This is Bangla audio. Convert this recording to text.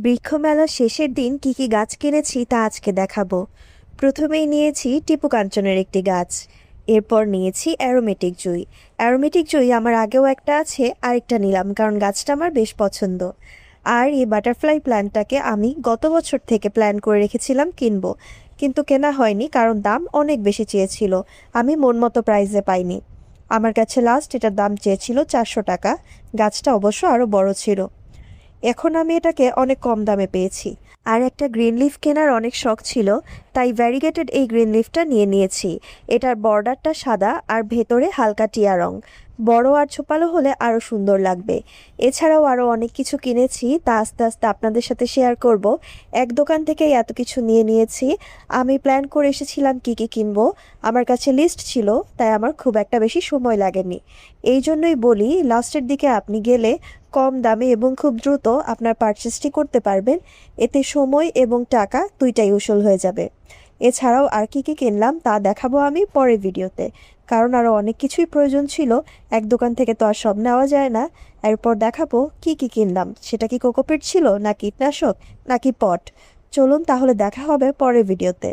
বৃক্ষ মেলার শেষের দিন কি কি গাছ কিনেছি তা আজকে দেখাবো। প্রথমেই নিয়েছি টিপু কাঞ্চনের একটি গাছ। এরপর নিয়েছি অ্যারোমেটিক জুঁই। অ্যারোমেটিক জুঁই আমার আগেও একটা আছে, আরেকটা নিলাম কারণ গাছটা আমার বেশ পছন্দ। আর এই বাটারফ্লাই প্ল্যান্টটাকে আমি গত বছর থেকে প্ল্যান করে রেখেছিলাম কিনবো, কিন্তু কেনা হয়নি কারণ দাম অনেক বেশি চেয়েছিল। আমি মন মতো প্রাইসে পাইনি। আমার কাছে লাস্ট এটার দাম চেয়েছিল 400 টাকা। গাছটা অবশ্য আরও বড় ছিল। এখন আমি এটাকে অনেক কম দামে পেয়েছি। আর একটা গ্রিন লিফ কেনার অনেক শখ ছিল, তাই ভ্যারিগেটেড এই গ্রিন লিফটা নিয়েছি। এটার বর্ডারটা সাদা আর ভেতরে হালকা টিয়া রং। বড় আর ছোপালো হলে আরও সুন্দর লাগবে। এছাড়াও আরও অনেক কিছু কিনেছি, তা আস্তে আস্তে আপনাদের সাথে শেয়ার করব। এক দোকান থেকেই এত কিছু নিয়েছি। আমি প্ল্যান করে এসেছিলাম কি কি কিনবো। আমার কাছে লিস্ট ছিল, তাই আমার খুব একটা বেশি সময় লাগেনি। এই জন্যই বলি, লাস্টের দিকে আপনি গেলে কম দামে এবং খুব দ্রুত আপনার পারচেসটি করতে পারবেন। এতে সময় এবং টাকা দুইটাই উসুল হয়ে যাবে। এছাড়াও আর কি কি কিনলাম তা দেখাবো আমি পরের ভিডিওতে, কারণ আরও অনেক কিছুই প্রয়োজন ছিল। এক দোকান থেকে তো আর সব নেওয়া যায় না। এরপর দেখাবো কি কি কিনলাম, সেটা কি কোকোপিট ছিল না কীটনাশক নাকি পট। চলুন তাহলে দেখা হবে পরের ভিডিওতে।